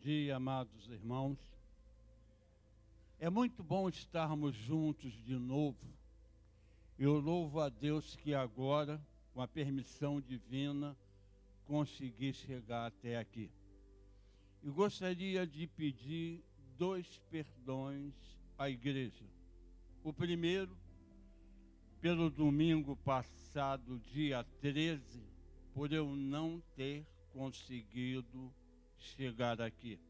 dia, amados irmãos. É muito bom estarmos juntos de novo. Eu louvo a Deus que agora, com a permissão divina, consegui chegar até aqui. E gostaria de pedir 2 perdões à igreja. O primeiro, pelo domingo passado, dia 13, por eu não ter conseguido chegar aqui.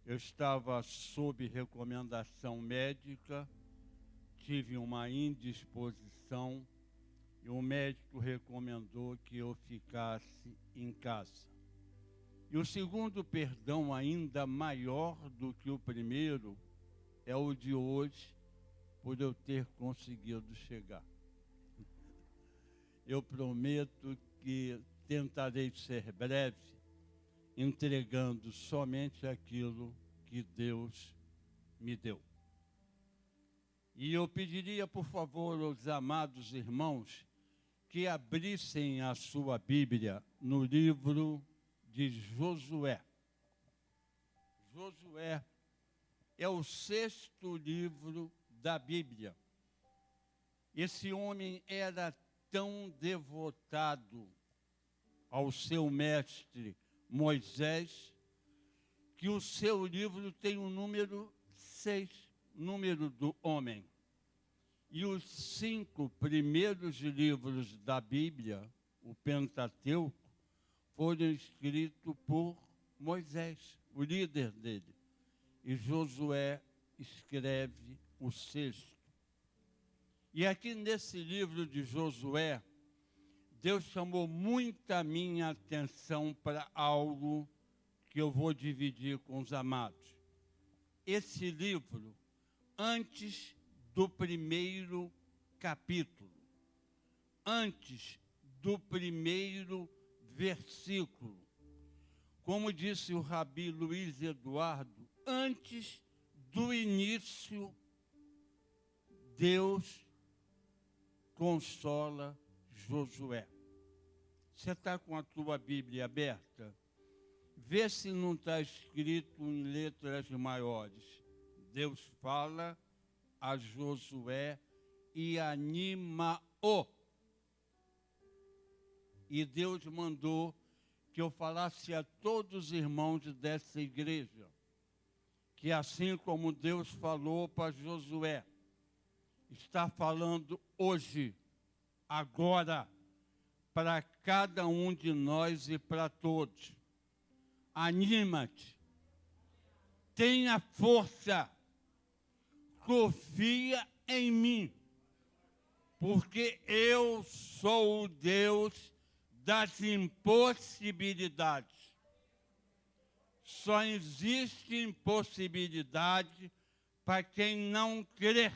Eu estava sob recomendação médica, tive uma indisposição e o médico recomendou que eu ficasse em casa. E o segundo perdão, ainda maior do que o primeiro, é o de hoje, por eu ter conseguido chegar. Eu prometo que tentarei ser breve, entregando somente aquilo que Deus me deu. E eu pediria, por favor, aos amados irmãos que abrissem a sua Bíblia no livro de Josué. Josué é o 6º livro da Bíblia. Esse homem era tão devotado ao seu mestre Moisés, que o seu livro tem o número 6, número do homem. E os 5 primeiros livros da Bíblia, o Pentateuco, foram escritos por Moisés, o líder dele. E Josué escreve o 6º. E aqui nesse livro de Josué, Deus chamou muita minha atenção para algo que eu vou dividir com os amados. Esse livro, antes do primeiro capítulo, antes do primeiro versículo, como disse o Rabi Luiz Eduardo, antes do início, Deus consola Josué. Você está com a tua Bíblia aberta? Vê se não está escrito em letras maiores. Deus fala a Josué e anima-o. E Deus mandou que eu falasse a todos os irmãos dessa igreja, que assim como Deus falou para Josué, está falando hoje, agora, para cada um de nós e para todos. Anima-te, tenha força, confia em mim, porque eu sou o Deus das impossibilidades. Só existe impossibilidade para quem não crer.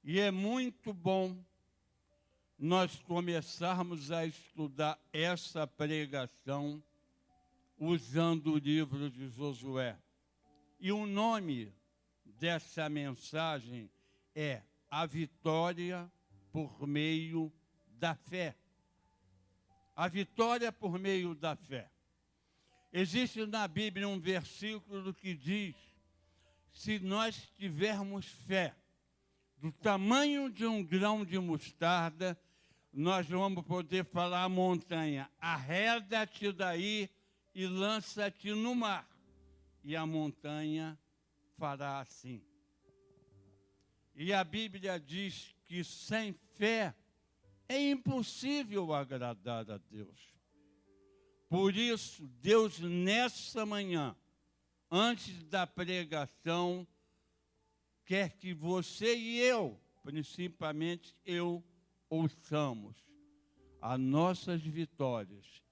E é muito bom nós começarmos a estudar essa pregação usando o livro de Josué. E o nome dessa mensagem é A Vitória por Meio da Fé. A vitória por meio da fé. Existe na Bíblia um versículo que diz: se nós tivermos fé do tamanho de um grão de mostarda, nós vamos poder falar à montanha: arreda-te daí e lança-te no mar. E a montanha fará assim. E a Bíblia diz que sem fé é impossível agradar a Deus. Por isso, Deus, nessa manhã, antes da pregação, quer que você e eu, principalmente eu, ouçamos: as nossas vitórias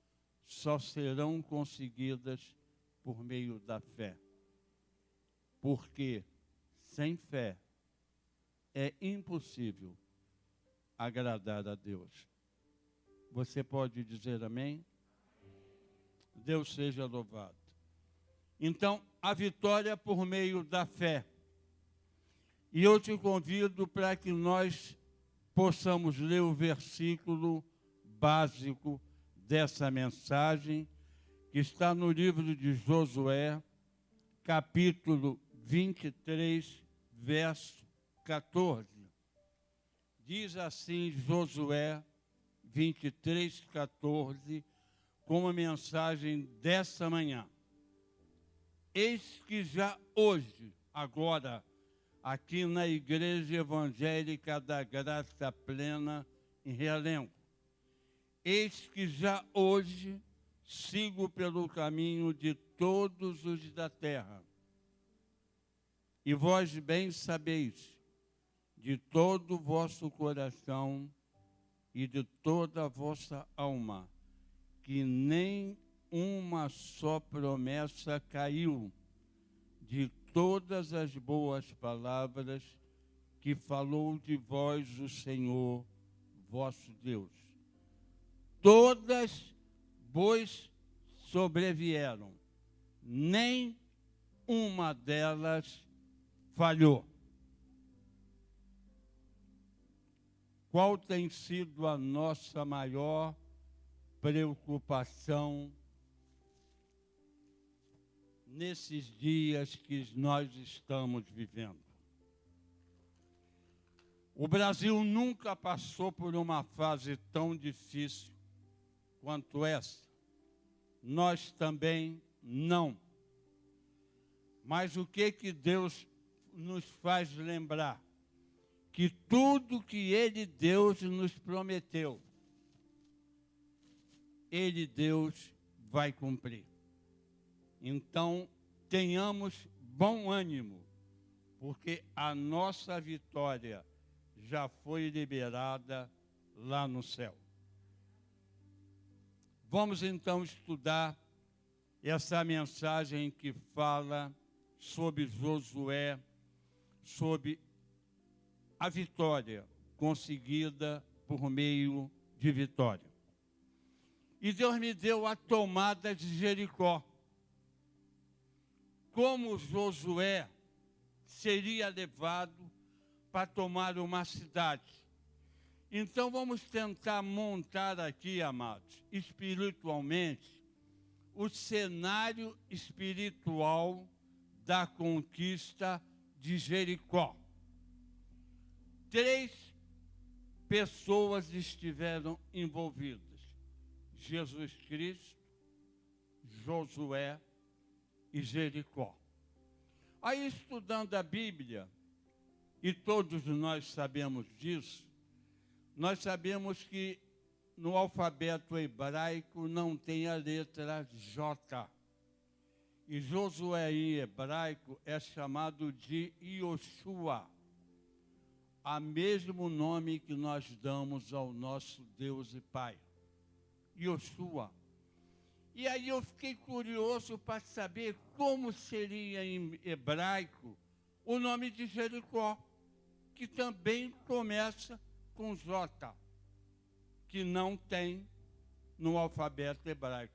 só serão conseguidas por meio da fé. Porque sem fé é impossível agradar a Deus. Você pode dizer amém? Deus seja louvado. Então, a vitória por meio da fé. E eu te convido para que nós possamos ler o versículo básico dessa mensagem, que está no livro de Josué, capítulo 23, verso 14. Diz assim Josué 23, 14, como a mensagem dessa manhã. Eis que já hoje, agora, aqui na Igreja Evangélica da Graça Plena, em Realengo, eis que já hoje sigo pelo caminho de todos os da terra. E vós bem sabeis, de todo o vosso coração e de toda a vossa alma, que nem uma só promessa caiu de todas as boas palavras que falou de vós o Senhor, vosso Deus. Todas vos sobrevieram, nem uma delas falhou. Qual tem sido a nossa maior preocupação nesses dias que nós estamos vivendo? O Brasil nunca passou por uma fase tão difícil quanto essa. Nós também não. Mas o que Deus nos faz lembrar? Que tudo que Deus nos prometeu, Deus vai cumprir. Então, tenhamos bom ânimo, porque a nossa vitória já foi liberada lá no céu. Vamos então estudar essa mensagem que fala sobre Josué, sobre a vitória conseguida por meio de vitória. E Deus me deu a tomada de Jericó. Como Josué seria levado para tomar uma cidade. Então vamos tentar montar aqui, amados, espiritualmente, o cenário espiritual da conquista de Jericó. 3 pessoas estiveram envolvidas: Jesus Cristo, Josué e Jericó. Aí, estudando a Bíblia, e todos nós sabemos disso, nós sabemos que no alfabeto hebraico não tem a letra J. E Josué em hebraico é chamado de Yoshua, o mesmo nome que nós damos ao nosso Deus e Pai, Yoshua. E aí eu fiquei curioso para saber como seria em hebraico o nome de Jericó, que também começa com J, que não tem no alfabeto hebraico.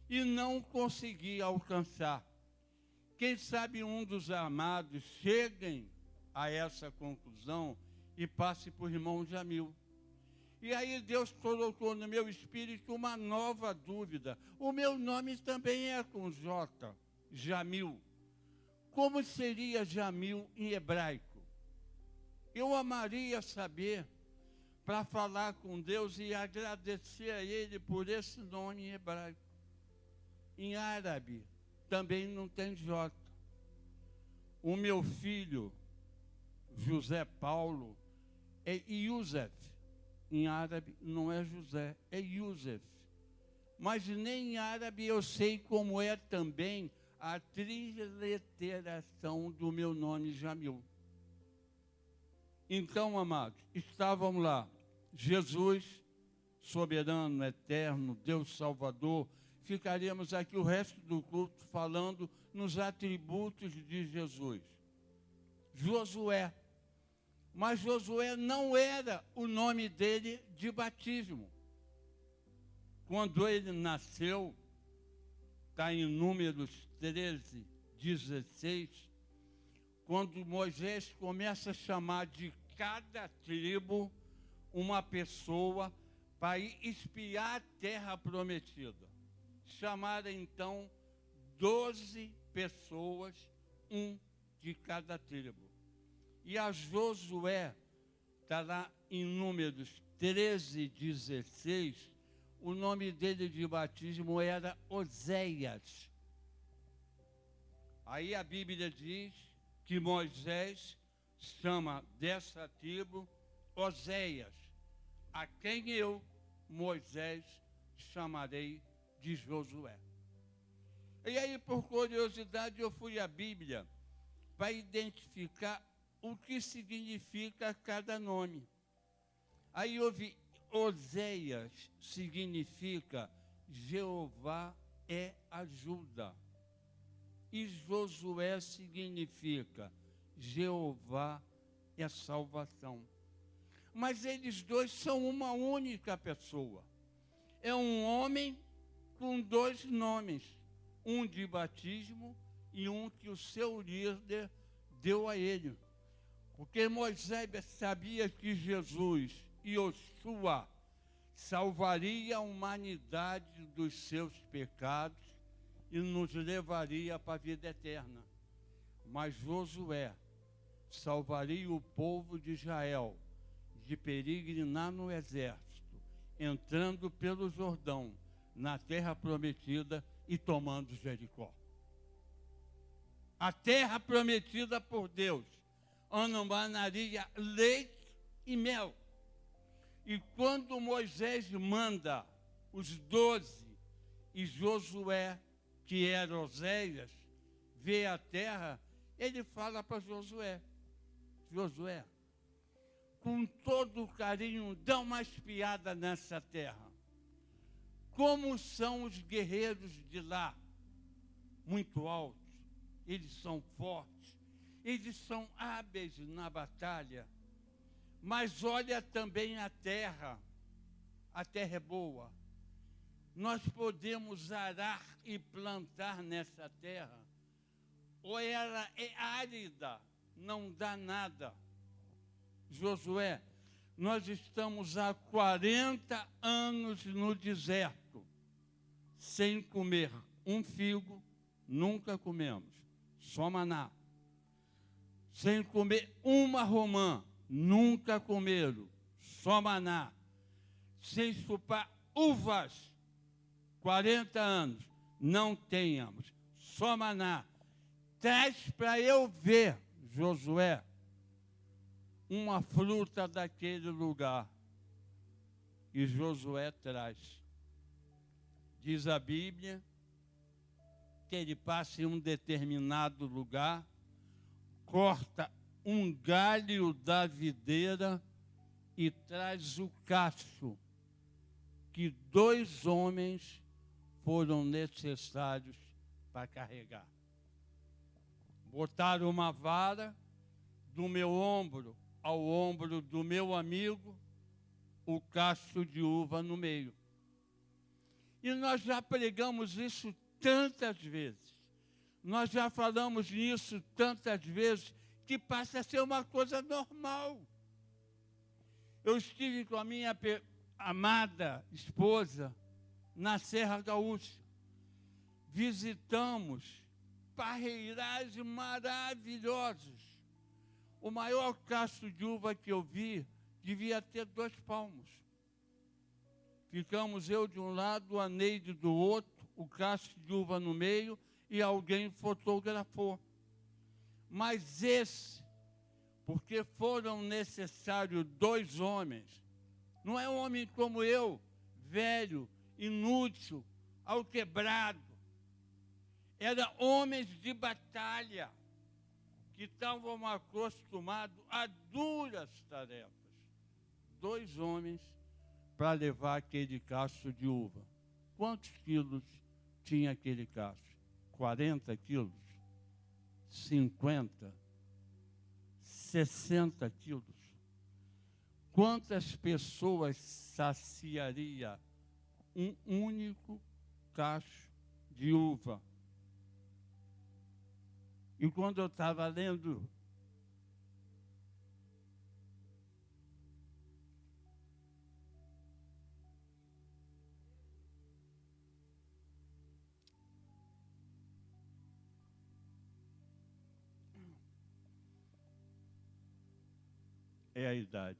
E não consegui alcançar. Quem sabe um dos amados cheguem a essa conclusão e passe por irmão Jamil. E aí Deus colocou no meu espírito uma nova dúvida. O meu nome também é com J, Jamil. Como seria Jamil em hebraico? Eu amaria saber, para falar com Deus e agradecer a Ele por esse nome em hebraico. Em árabe também não tem J. O meu filho, José Paulo, é Yusef. Em árabe não é José, é Yusef. Mas nem em árabe eu sei como é também a triliteração do meu nome Jamil. Então, amados, estavam lá Jesus, soberano, eterno, Deus Salvador. Ficaremos aqui o resto do culto falando nos atributos de Jesus. Josué. Mas Josué não era o nome dele de batismo. Quando ele nasceu, está em Números 13, 16, quando Moisés começa a chamar de cada tribo uma pessoa para ir espiar a terra prometida. chamaram então 12 pessoas, um de cada tribo. E a Josué, está lá em Números 13:16, o nome dele de batismo era Oséias. Aí a Bíblia diz que Moisés chama dessa tribo Oséias, a quem eu, Moisés, chamarei de Josué. E aí, por curiosidade, eu fui à Bíblia para identificar o que significa cada nome. Aí houve Oséias, significa Jeová é ajuda. E Josué significa Jeová é salvação. Mas eles dois são uma única pessoa. É um homem com dois nomes, um de batismo e um que o seu líder deu a ele. Porque Moisés sabia que Jesus, Yoshua, salvaria a humanidade dos seus pecados e nos levaria para a vida eterna. Mas Josué salvaria o povo de Israel de peregrinar no exército, entrando pelo Jordão, na terra prometida e tomando Jericó. A terra prometida por Deus emanaria leite e mel. E quando Moisés manda os 12 e Josué, que era Oséias, ver a terra, ele fala para Josué: Josué, com todo carinho, dá uma espiada nessa terra. Como são os guerreiros de lá? Muito altos, eles são fortes, eles são hábeis na batalha. Mas olha também a terra é boa. Nós podemos arar e plantar nessa terra, ou ela é árida, não dá nada. Josué, nós estamos há 40 anos no deserto, sem comer um figo, nunca comemos, só maná. Sem comer uma romã, nunca comeram, só maná. Sem chupar uvas, 40 anos, não tenhamos, só maná. Traz para eu ver, Josué, uma fruta daquele lugar. E Josué traz. Diz a Bíblia que ele passa em um determinado lugar, corta um galho da videira e traz o cacho que 2 homens foram necessários para carregar. Botaram uma vara do meu ombro ao ombro do meu amigo, o cacho de uva no meio. E nós já pregamos isso tantas vezes, nós já falamos nisso tantas vezes, que passa a ser uma coisa normal. Eu estive com a minha amada esposa na Serra Gaúcha. Visitamos parreirais maravilhosos. O maior cacho de uva que eu vi devia ter 2 palmos. Ficamos eu de um lado, a Neide do outro, o cacho de uva no meio, e alguém fotografou. Mas esse, porque foram necessários 2 homens, não é um homem como eu, velho, inútil, alquebrado. Eram homens de batalha, que estavam acostumados a duras tarefas. 2 homens para levar aquele cacho de uva. Quantos quilos tinha aquele cacho? 40 quilos? 50? 60 quilos? Quantas pessoas saciaria um único cacho de uva? E quando eu estava lendo é a idade.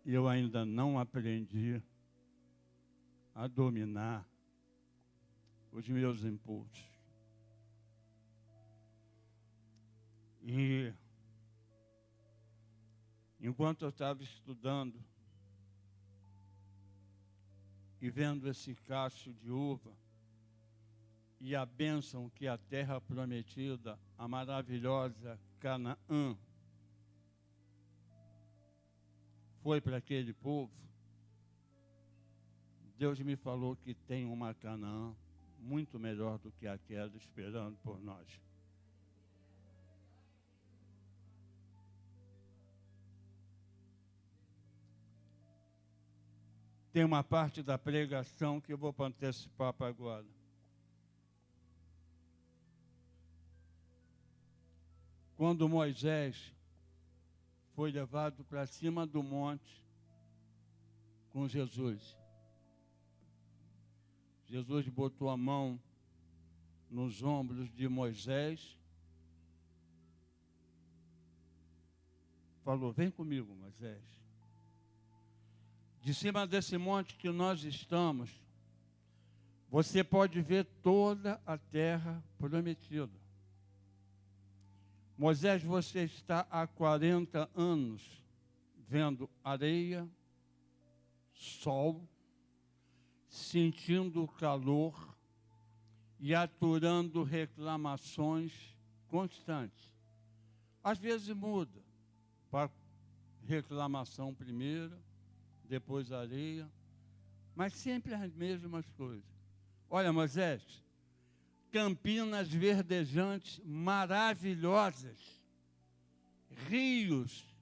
Eu ainda não aprendi a dominar os meus impulsos. E enquanto eu estava estudando e vendo esse cacho de uva e a bênção que a terra prometida, a maravilhosa Canaã, foi para aquele povo, Deus me falou que tem uma Canaã muito melhor do que aquela esperando por nós. Tem uma parte da pregação que eu vou antecipar para agora. Quando Moisés foi levado para cima do monte com Jesus, Jesus botou a mão nos ombros de Moisés, falou: vem comigo, Moisés. De cima desse monte que nós estamos, você pode ver toda a terra prometida. Moisés, você está há 40 anos vendo areia, sol, sentindo o calor e aturando reclamações constantes. Às vezes muda para reclamação primeiro, depois areia, mas sempre as mesmas coisas. Olha, Moisés, campinas verdejantes maravilhosas, rios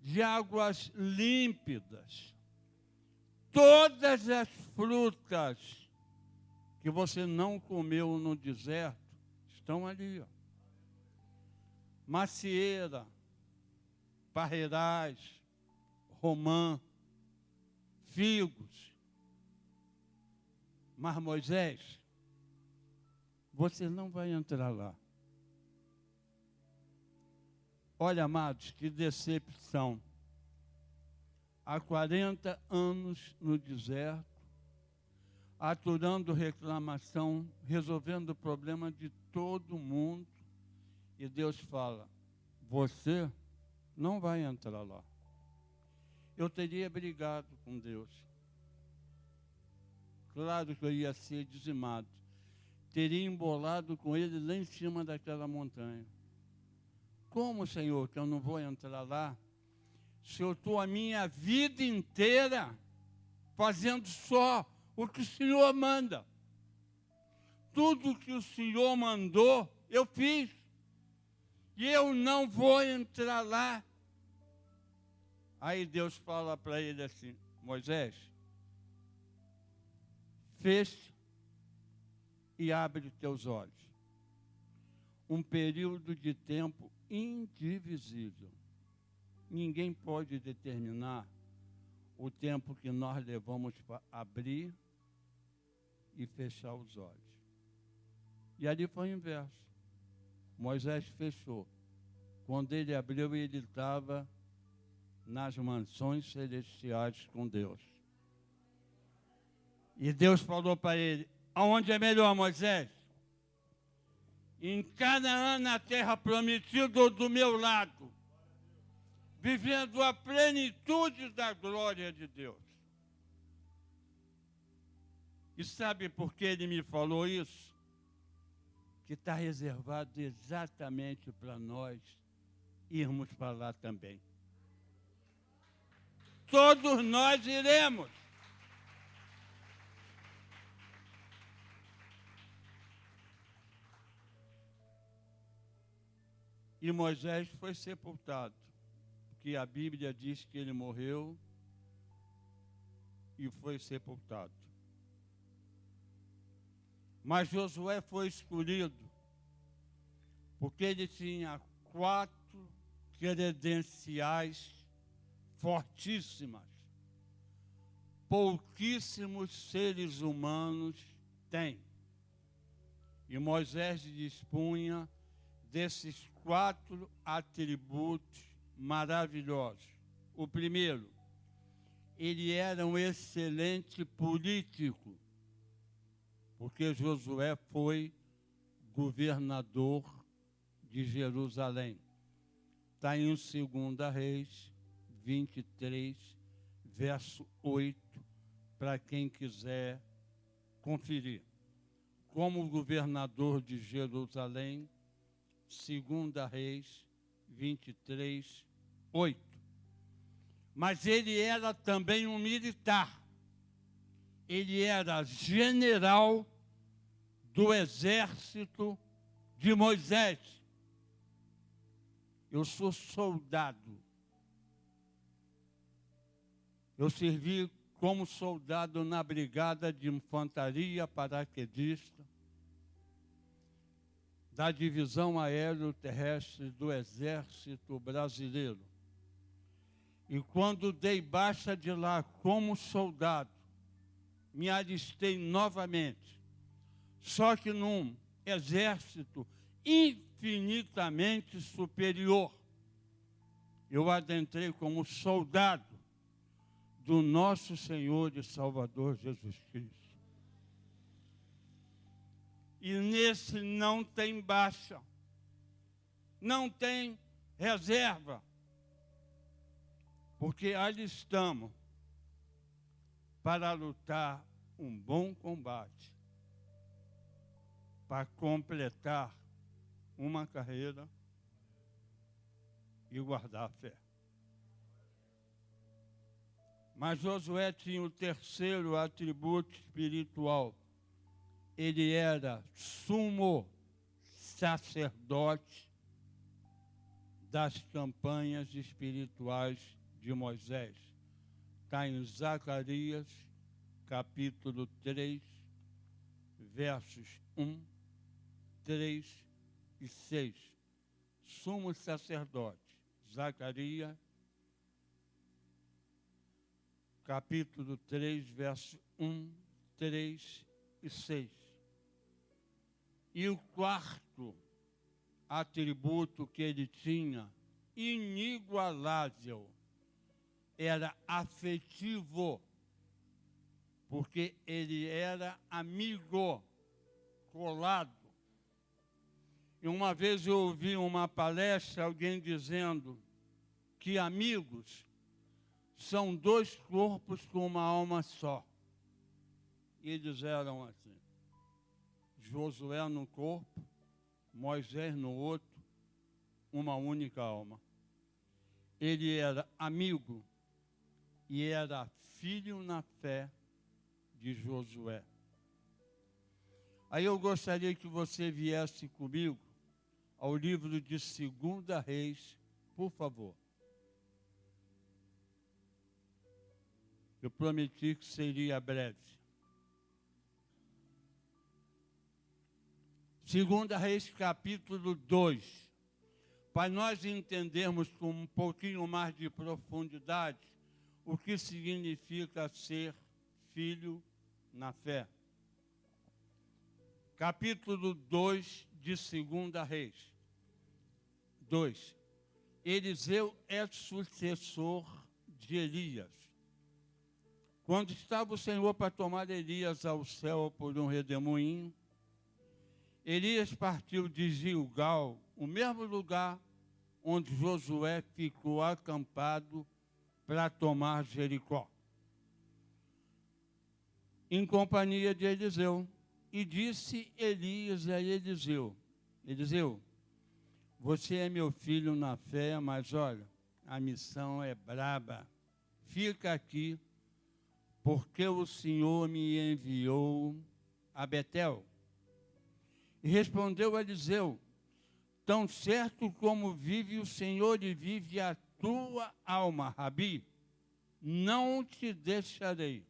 de águas límpidas, todas as frutas que você não comeu no deserto estão ali, ó. Macieira, parreirais, romã, figos. Mas Moisés, você não vai entrar lá. Olha, amados, que decepção. Há 40 anos no deserto, aturando reclamação, resolvendo o problema de todo mundo. E Deus fala: você não vai entrar lá. Eu teria brigado com Deus. Claro que eu ia ser dizimado. Teria embolado com ele lá em cima daquela montanha. Como, Senhor, que eu não vou entrar lá, se eu estou a minha vida inteira fazendo só o que o Senhor manda? Tudo que o Senhor mandou, eu fiz. E eu não vou entrar lá. Aí Deus fala para ele assim: Moisés, feche e abre teus olhos. Um período de tempo indivisível. Ninguém pode determinar o tempo que nós levamos para abrir e fechar os olhos. E ali foi o inverso. Moisés fechou. Quando ele abriu, ele estava nas mansões celestiais com Deus. E Deus falou para ele: aonde é melhor, Moisés? Em Canaã, na terra prometida, do meu lado, vivendo a plenitude da glória de Deus. E sabe por que ele me falou isso? Que está reservado exatamente para nós irmos para lá também. Todos nós iremos. E Moisés foi sepultado, porque a Bíblia diz que ele morreu e foi sepultado. Mas Josué foi escolhido, porque ele tinha 4 credenciais fortíssimas. Pouquíssimos seres humanos têm. E Moisés dispunha desses 4 atributos maravilhosos. O primeiro, ele era um excelente político, porque Josué foi governador de Jerusalém. Está em 2 Reis 23, verso 8, para quem quiser conferir. Como governador de Jerusalém, 2 Reis 23, 8. Mas ele era também um militar. Ele era general do exército de Moisés. Eu sou soldado. Eu servi como soldado na Brigada de Infantaria Paraquedista da Divisão Aéreo-Terrestre do Exército Brasileiro. E quando dei baixa de lá como soldado, me alistei novamente, só que num exército infinitamente superior. Eu adentrei como soldado do nosso Senhor e Salvador Jesus Cristo. E nesse não tem baixa, não tem reserva, porque alistamos para lutar um bom combate, para completar uma carreira e guardar a fé. Mas Josué tinha o terceiro atributo espiritual. Ele era sumo sacerdote das campanhas espirituais de Moisés. Está em Zacarias, capítulo 3, versos 1, 3 e 6. Sumo sacerdote, Zacarias, capítulo 3, versos 1, 3 e 6. E o quarto atributo que ele tinha, inigualável, era afetivo, porque ele era amigo, colado. E uma vez eu ouvi uma palestra, alguém dizendo que amigos são dois corpos com uma alma só. E eles eram assim: Josué num corpo, Moisés no outro, uma única alma. Ele era amigo e era filho na fé de Josué. Aí eu gostaria que você viesse comigo ao livro de 2 Reis, por favor. Eu prometi que seria breve. 2 Reis, capítulo 2. Para nós entendermos com um pouquinho mais de profundidade o que significa ser filho na fé. Capítulo 2 de 2 Reis. 2. Eliseu é sucessor de Elias. Quando estava o Senhor para tomar Elias ao céu por um redemoinho, Elias partiu de Gilgal, o mesmo lugar onde Josué ficou acampado para tomar Jericó, em companhia de Eliseu. E disse Elias a Eliseu: Eliseu, você é meu filho na fé, mas olha, a missão é braba. Fica aqui, porque o Senhor me enviou a Betel. E respondeu Eliseu: tão certo como vive o Senhor e vive a tua alma, Rabi, não te deixarei.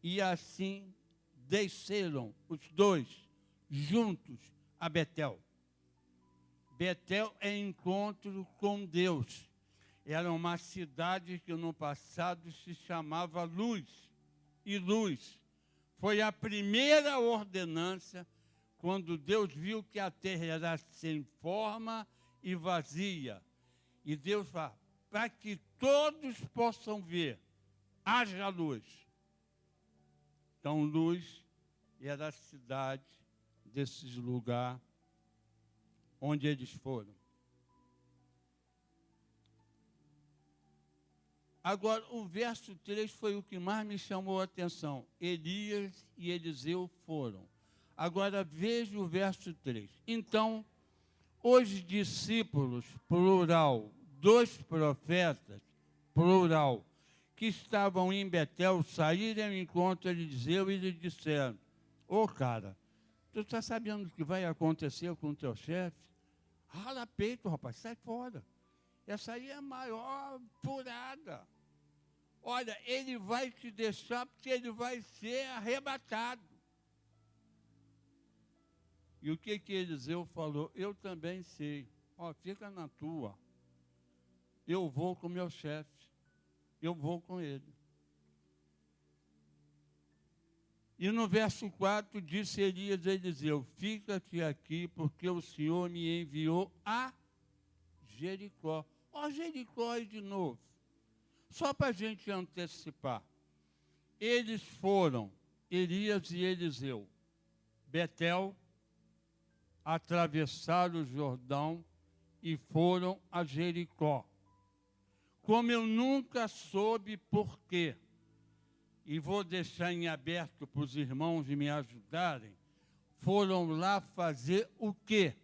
E assim desceram os dois juntos a Betel. Betel é encontro com Deus. Era uma cidade que no passado se chamava Luz. E Luz foi a primeira ordenança quando Deus viu que a terra era sem forma e vazia. E Deus fala, para que todos possam ver, haja luz. Então, luz era a cidade desses lugares onde eles foram. Agora, o verso 3 foi o que mais me chamou a atenção. Elias e Eliseu foram. Agora, veja o verso 3. Então, os discípulos, plural, dos profetas, plural, que estavam em Betel, saíram ao encontro de Eliseu e lhe disseram, cara, tu está sabendo o que vai acontecer com o teu chefe? Rala peito, rapaz, sai fora. Essa aí é a maior furada. Olha, ele vai te deixar porque ele vai ser arrebatado. E o que Eliseu falou? Eu também sei. Fica na tua. Eu vou com meu chefe. Eu vou com ele. E no verso 4 disse Elias a Eliseu, fica-te aqui porque o Senhor me enviou a Jericó. Jericó aí de novo. Só para a gente antecipar. Eles foram, Elias e Eliseu, Betel, atravessaram o Jordão e foram a Jericó. Como eu nunca soube por quê, e vou deixar em aberto para os irmãos me ajudarem, foram lá fazer o quê?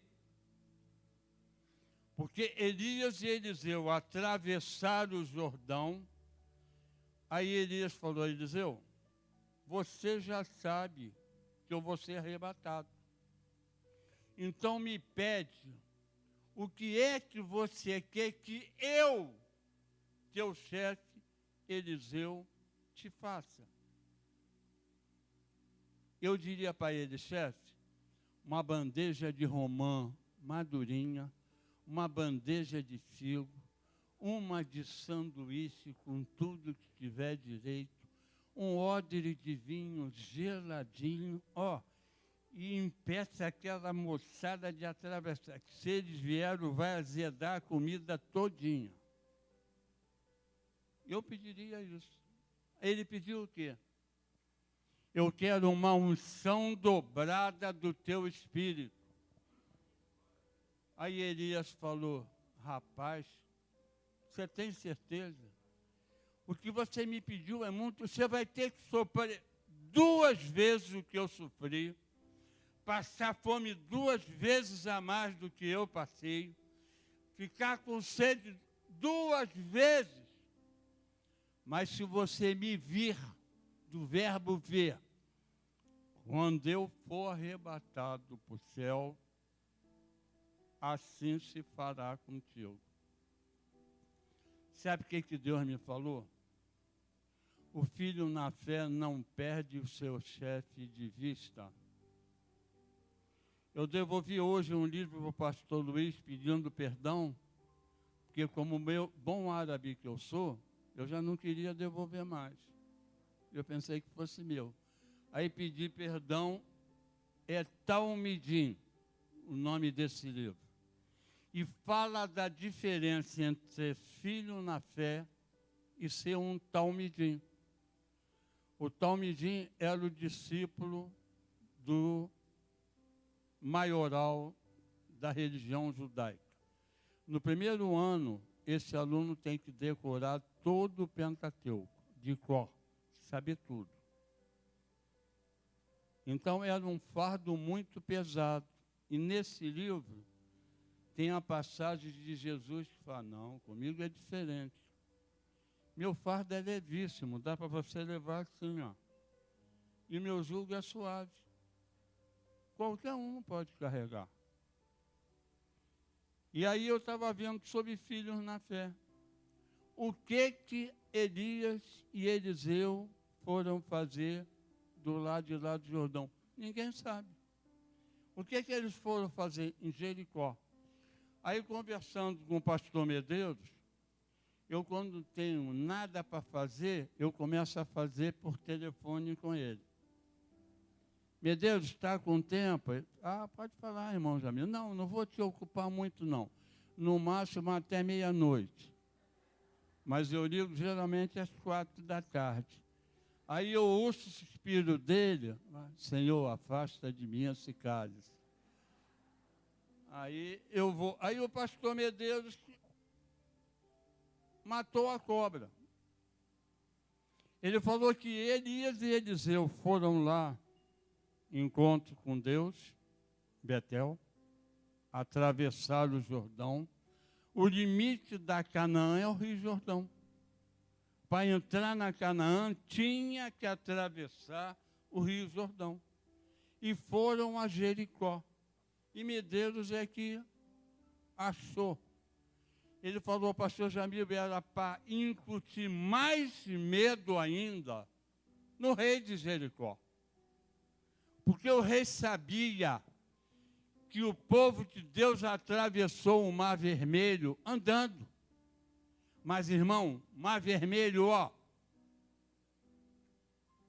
Porque Elias e Eliseu atravessaram o Jordão, aí Elias falou, Eliseu, você já sabe que eu vou ser arrebatado. Então me pede, o que é que você quer que eu, teu chefe, Eliseu, te faça? Eu diria para ele, chefe, uma bandeja de romã madurinha, uma bandeja de figo, uma de sanduíche com tudo que tiver direito, um odre de vinho geladinho, e impeça aquela moçada de atravessar, que se eles vieram, vai azedar a comida todinha. Eu pediria isso. Ele pediu o quê? Eu quero uma unção dobrada do teu espírito. Aí Elias falou, rapaz, você tem certeza? O que você me pediu é muito, você vai ter que sofrer 2 vezes o que eu sofri, passar fome 2 vezes a mais do que eu passei, ficar com sede 2 vezes. Mas se você me vir, do verbo ver, quando eu for arrebatado para o céu, assim se fará contigo. Sabe o que Deus me falou? O filho na fé não perde o seu chefe de vista. Eu devolvi hoje um livro para o pastor Luiz pedindo perdão, porque como meu bom árabe que eu sou, eu já não queria devolver mais. Eu pensei que fosse meu. Aí pedi perdão, é Talmidim, o nome desse livro. E fala da diferença entre ser filho na fé e ser um Talmidim. O Talmidim era o discípulo do maioral da religião judaica. No primeiro ano, esse aluno tem que decorar todo o Pentateuco, de cor, saber tudo. Então, era um fardo muito pesado. E nesse livro, tem a passagem de Jesus que fala, não, comigo é diferente. Meu fardo é levíssimo, dá para você levar assim, E meu jugo é suave. Qualquer um pode carregar. E aí eu estava vendo sobre filhos na fé. O que Elias e Eliseu foram fazer do lado de lá do Jordão? Ninguém sabe. O que eles foram fazer em Jericó? Aí, conversando com o pastor Medeiros, eu, quando tenho nada para fazer, eu começo a fazer por telefone com ele. Medeiros, está com tempo? Pode falar, irmão Jamil. Não vou te ocupar muito, não. no máximo até meia-noite. Mas eu ligo geralmente às 4 da tarde. Aí eu ouço o suspiro dele, Senhor, afasta de mim esse cálice. Aí eu vou. Aí o pastor Medeiros matou a cobra. Ele falou que Elias e Eliseu foram lá, encontro com Deus, Betel, atravessaram o Jordão. O limite da Canaã é o Rio Jordão. Para entrar na Canaã, tinha que atravessar o Rio Jordão. E foram a Jericó. E Medeiros é que achou. Ele falou, pastor Jamil, era para incutir mais medo ainda no rei de Jericó. Porque o rei sabia que o povo de Deus atravessou o Mar Vermelho andando. Mas, irmão, Mar Vermelho, ó,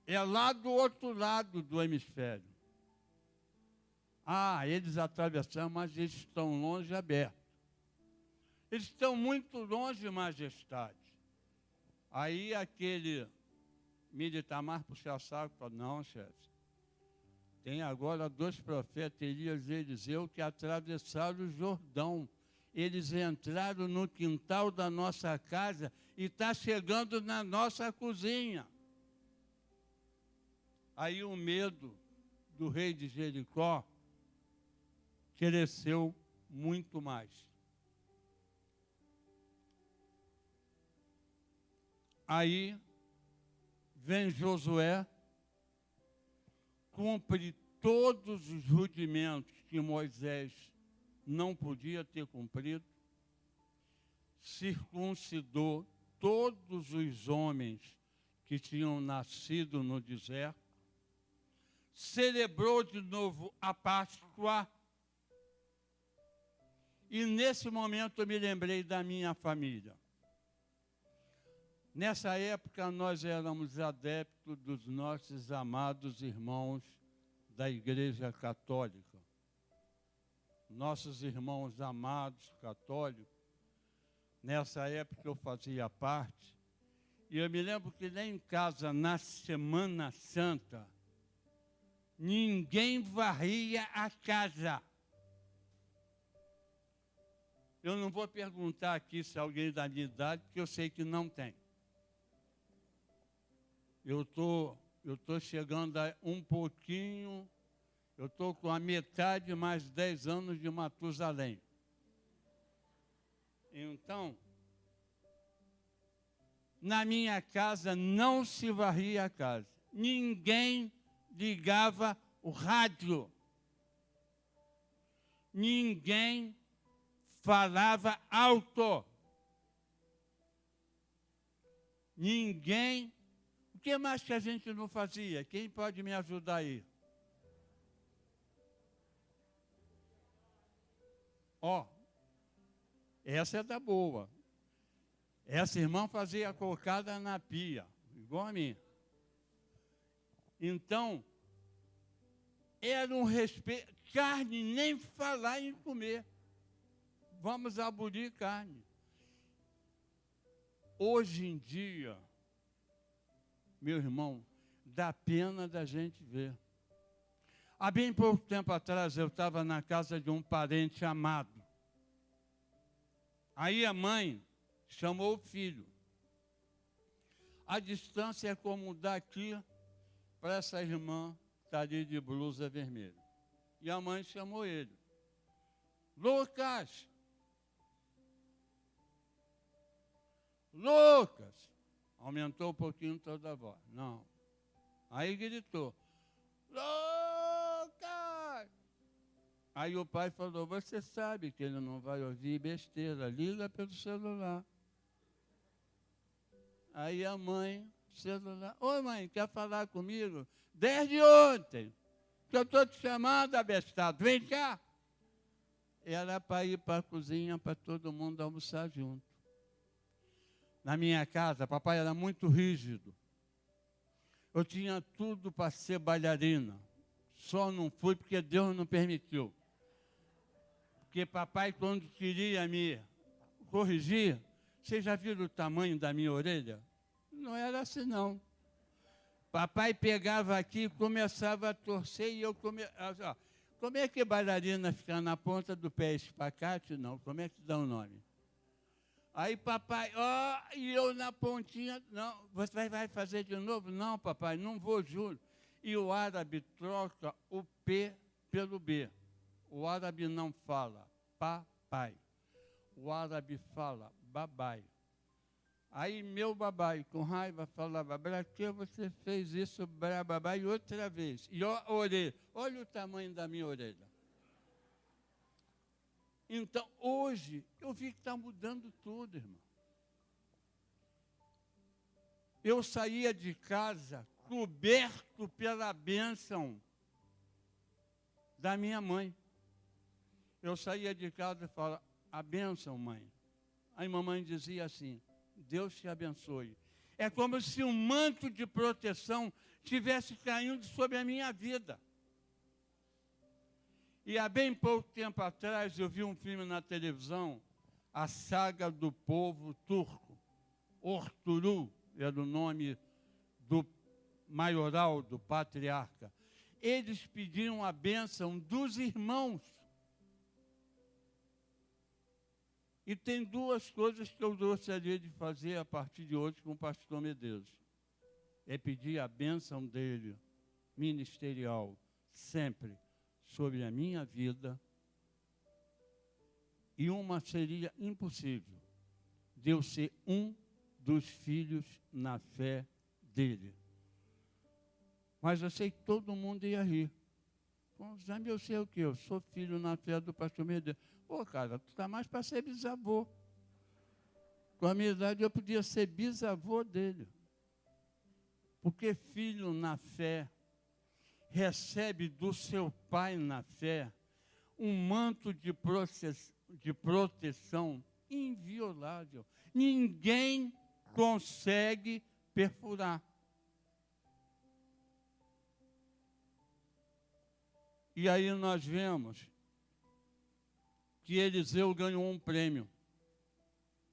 é lá do outro lado do hemisfério. Ah, eles atravessaram, mas eles estão longe, abertos. Eles estão muito longe, majestade. Aí aquele militar mais puxa saco falou, não, chefe, tem agora 2 profetas, Elias e Eliseu, que atravessaram o Jordão. Eles entraram no quintal da nossa casa e está chegando na nossa cozinha. Aí o medo do rei de Jericó cresceu muito mais. Aí vem Josué, cumpre todos os rudimentos que Moisés não podia ter cumprido, circuncidou todos os homens que tinham nascido no deserto, celebrou de novo a Páscoa, e nesse momento eu me lembrei da minha família. Nessa época nós éramos adeptos dos nossos amados irmãos da Igreja Católica. Nossos irmãos amados católicos, nessa época eu fazia parte, e eu me lembro que lá em casa, na Semana Santa, ninguém varria a casa. Eu não vou perguntar aqui se alguém da minha idade, porque eu sei que não tem. Eu tô chegando a um pouquinho, eu estou com a metade mais 10 anos de Matusalém. Então, na minha casa não se varria a casa. Ninguém ligava o rádio. Ninguém falava alto. Ninguém. O que mais que a gente não fazia? Quem pode me ajudar aí? Ó, essa é da boa. Essa irmã fazia cocada na pia, igual a mim. Então, era um respeito. Carne, nem falar em comer. Vamos abolir carne. Hoje em dia, meu irmão, dá pena da gente ver. Há bem pouco tempo atrás, eu estava na casa de um parente amado. Aí a mãe chamou o filho. A distância é como daqui para essa irmã que está ali de blusa vermelha. E a mãe chamou ele. Lucas! Lucas! Aumentou um pouquinho toda a voz. Não. Aí gritou. Lucas! Aí o pai falou, você sabe que ele não vai ouvir besteira, liga pelo celular. Aí a mãe, celular, oi mãe, quer falar comigo? Desde ontem, que eu estou te chamando, abestado, vem cá. Era para ir para a cozinha, para todo mundo almoçar junto. Na minha casa, papai era muito rígido. Eu tinha tudo para ser bailarina. Só não fui porque Deus não permitiu. Porque papai, quando queria me corrigir, vocês já viram o tamanho da minha orelha? Não era assim, não. Papai pegava aqui e começava a torcer e eu começava. Como é que bailarina fica na ponta do pé espacate? Não, como é que dá o nome? Aí papai, e eu na pontinha, não, você vai fazer de novo? Não, papai, não vou, juro. E o árabe troca o P pelo B. O árabe não fala papai. O árabe fala babai. Aí meu babai, com raiva, falava, pra que você fez isso, babai, outra vez? E olha o tamanho da minha orelha. Então, hoje, eu vi que está mudando tudo, irmão. Eu saía de casa coberto pela bênção da minha mãe. Eu saía de casa e falava, a bênção, mãe. Aí mamãe dizia assim, Deus te abençoe. É como se um manto de proteção estivesse caindo sobre a minha vida. E há bem pouco tempo atrás eu vi um filme na televisão, A Saga do Povo Turco. Orturu era o nome do maioral, do patriarca. Eles pediram a bênção dos irmãos. E tem duas coisas que eu gostaria de fazer a partir de hoje com o pastor Medeiros. É pedir a bênção dele, ministerial, sempre, sobre a minha vida. E uma seria impossível, de eu ser um dos filhos na fé dele. Mas eu sei que todo mundo ia rir. Sabe, eu sei o quê? Eu sou filho na fé do pastor Medeiros. Pô, cara, tu está mais para ser bisavô. Com a minha idade, eu podia ser bisavô dele. Porque filho na fé recebe do seu pai na fé um manto de proteção inviolável. Ninguém consegue perfurar. E aí nós vemos que Eliseu ganhou um prêmio,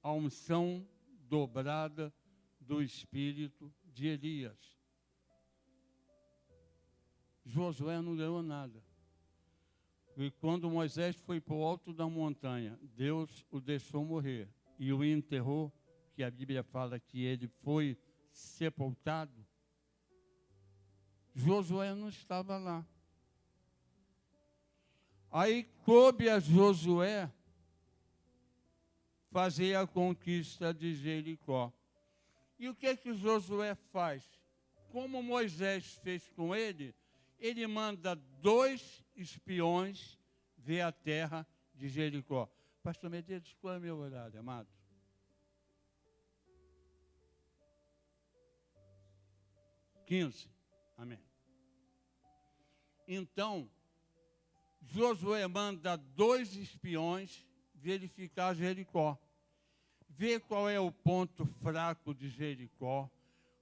a unção dobrada do espírito de Elias. Josué não ganhou nada. E quando Moisés foi para o alto da montanha, Deus o deixou morrer e o enterrou, que a Bíblia fala que ele foi sepultado. Josué não estava lá. Aí coube a Josué fazer a conquista de Jericó. E o que Josué faz? Como Moisés fez com ele, ele manda 2 espiões ver a terra de Jericó. Pastor Medeiros, qual é o meu horário, amado? (15). Amém. Então, Josué manda 2 espiões verificar Jericó. Ver qual é o ponto fraco de Jericó,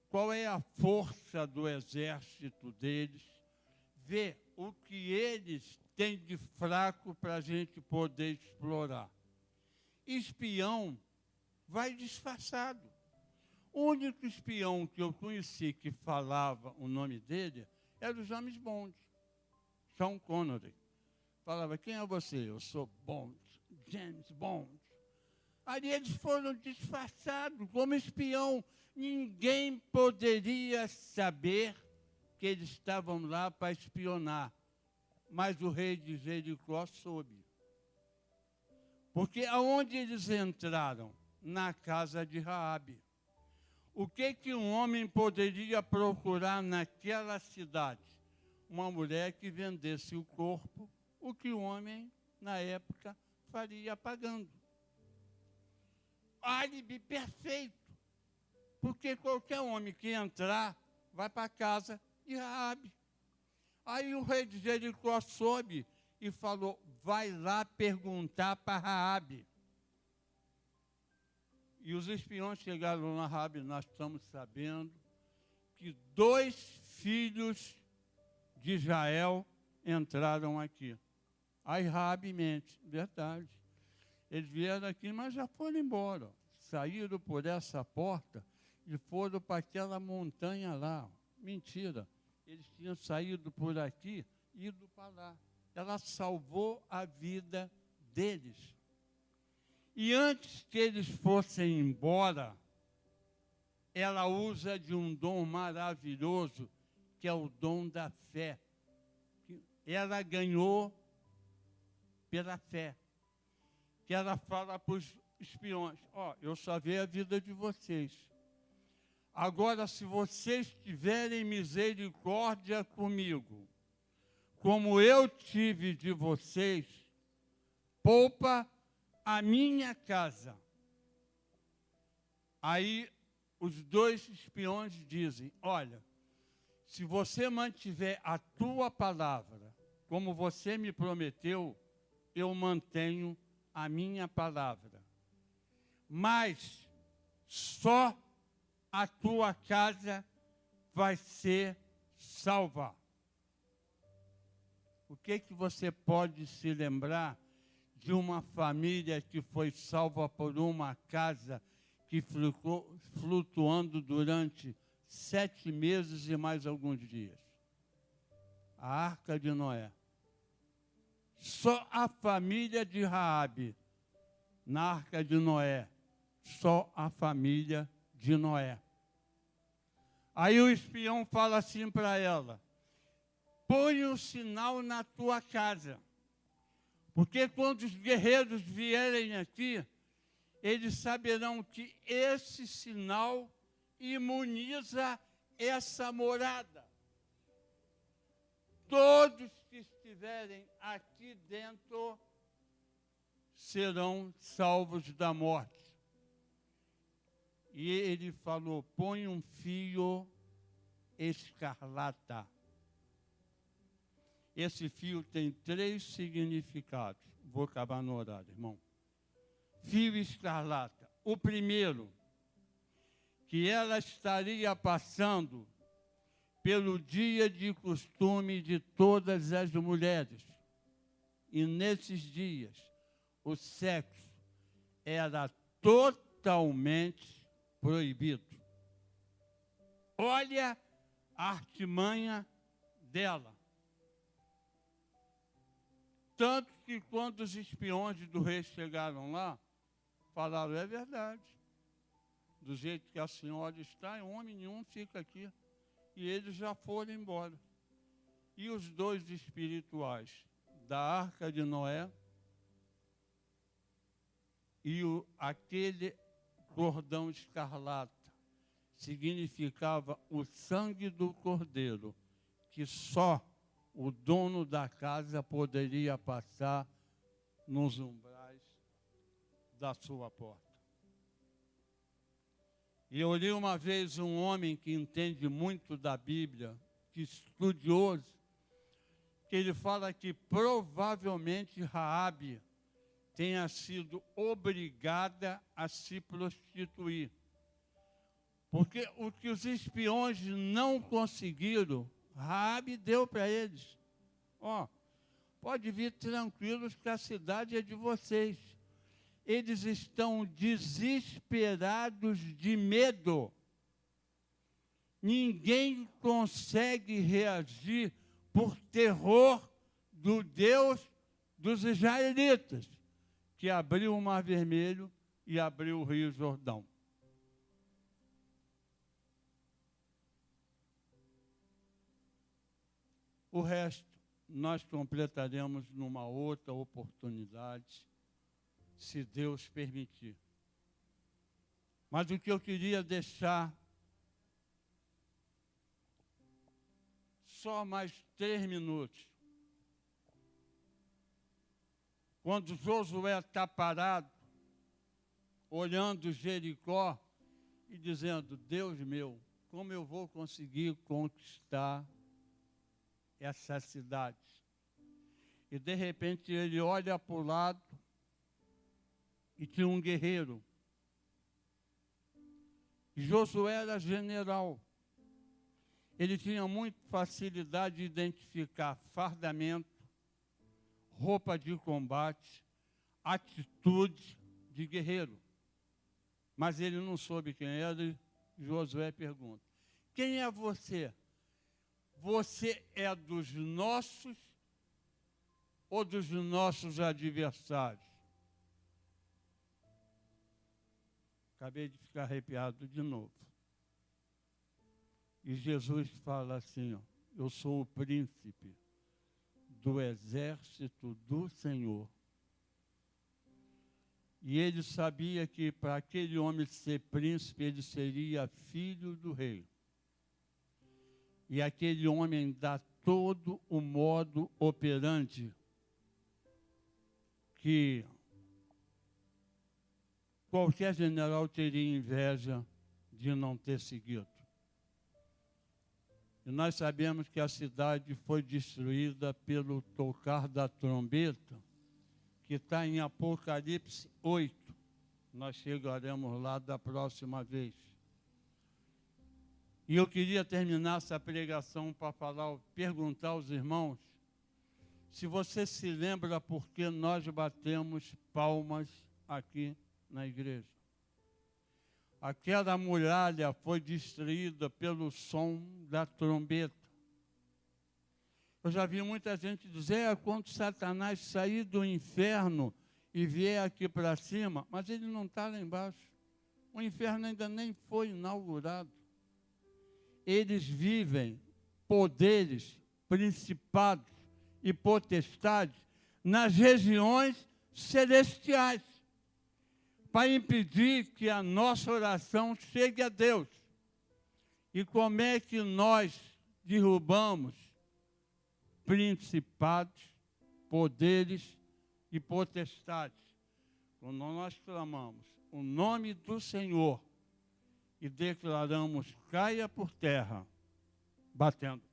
qual é a força do exército deles, ver o que eles têm de fraco para a gente poder explorar. Espião vai disfarçado. O único espião que eu conheci que falava o nome dele era o James Bond, Sean Connery. Falava, quem é você? Eu sou Bond, James Bond. Aí eles foram disfarçados como espião. Ninguém poderia saber que eles estavam lá para espionar. Mas o rei de Jericó soube. Porque aonde eles entraram? Na casa de Raabe. O que um homem poderia procurar naquela cidade? Uma mulher que vendesse o corpo, o que o homem, na época, faria pagando. Álibi perfeito. Porque qualquer homem que entrar, vai para a casa de Raabe. Aí o rei de Jericó soube e falou, vai lá perguntar para Raabe. E os espiões chegaram na Raabe, nós estamos sabendo que 2 filhos de Israel entraram aqui. Aí Raabe mente, verdade. Eles vieram aqui, mas já foram embora. Saíram por essa porta e foram para aquela montanha lá. Mentira. Eles tinham saído por aqui e ido para lá. Ela salvou a vida deles. E antes que eles fossem embora, ela usa de um dom maravilhoso, que é o dom da fé. Ela ganhou pela fé. Que ela fala para os espiões, eu salvei a vida de vocês. Agora, se vocês tiverem misericórdia comigo, como eu tive de vocês, poupa a minha casa. Aí os dois espiões dizem, olha, se você mantiver a tua palavra, como você me prometeu, eu mantenho a minha palavra. Mas só a tua casa vai ser salva. O que você pode se lembrar de uma família que foi salva por uma casa que ficou flutuando durante 7 meses e mais alguns dias? A Arca de Noé. Só a família de Raabe, na Arca de Noé, só a família de Noé. Aí o espião fala assim para ela, põe um sinal na tua casa, porque quando os guerreiros vierem aqui, eles saberão que esse sinal imuniza essa morada. Todos que estiverem aqui dentro serão salvos da morte. E ele falou, põe um fio escarlata. Esse fio tem 3 significados. Vou acabar no horário, irmão. Fio escarlata. O primeiro, que ela estaria passando pelo dia de costume de todas as mulheres. E nesses dias, o sexo era totalmente proibido. Olha a artimanha dela. Tanto que quando os espiões do rei chegaram lá, falaram, é verdade. Do jeito que a senhora está, homem nenhum fica aqui. E eles já foram embora. E os 2 espirituais da Arca de Noé e aquele cordão escarlata significava o sangue do cordeiro, que só o dono da casa poderia passar nos umbrais da sua porta. E eu li uma vez um homem que entende muito da Bíblia, que estudioso, que ele fala que provavelmente Raabe tenha sido obrigada a se prostituir. Porque o que os espiões não conseguiram, Raabe deu para eles. Pode vir tranquilos que a cidade é de vocês. Eles estão desesperados de medo. Ninguém consegue reagir por terror do Deus dos israelitas, que abriu o Mar Vermelho e abriu o Rio Jordão. O resto nós completaremos numa outra oportunidade, se Deus permitir. Mas o que eu queria deixar, só mais 3 minutos. Quando Josué está parado, olhando Jericó e dizendo, Deus meu, como eu vou conseguir conquistar essa cidade? E de repente ele olha para o lado e tinha um guerreiro. Josué era general. Ele tinha muita facilidade de identificar fardamento, roupa de combate, atitude de guerreiro. Mas ele não soube quem era e Josué pergunta: quem é você? Você é dos nossos ou dos nossos adversários? Acabei de ficar arrepiado de novo. E Jesus fala assim, ó, eu sou o príncipe do exército do Senhor. E ele sabia que para aquele homem ser príncipe, ele seria filho do rei. E aquele homem dá todo o modo operante que qualquer general teria inveja de não ter seguido. E nós sabemos que a cidade foi destruída pelo tocar da trombeta, que está em Apocalipse 8. Nós chegaremos lá da próxima vez. E eu queria terminar essa pregação para perguntar aos irmãos se você se lembra por que nós batemos palmas aqui na igreja. Aquela muralha foi destruída pelo som da trombeta. Eu já vi muita gente dizer, quando Satanás sair do inferno e vier aqui para cima, mas ele não está lá embaixo. O inferno ainda nem foi inaugurado. Eles vivem poderes, principados e potestades nas regiões celestiais, para impedir que a nossa oração chegue a Deus. E como é que nós derrubamos principados, poderes e potestades? Quando nós clamamos o nome do Senhor e declaramos, caia por terra, batendo.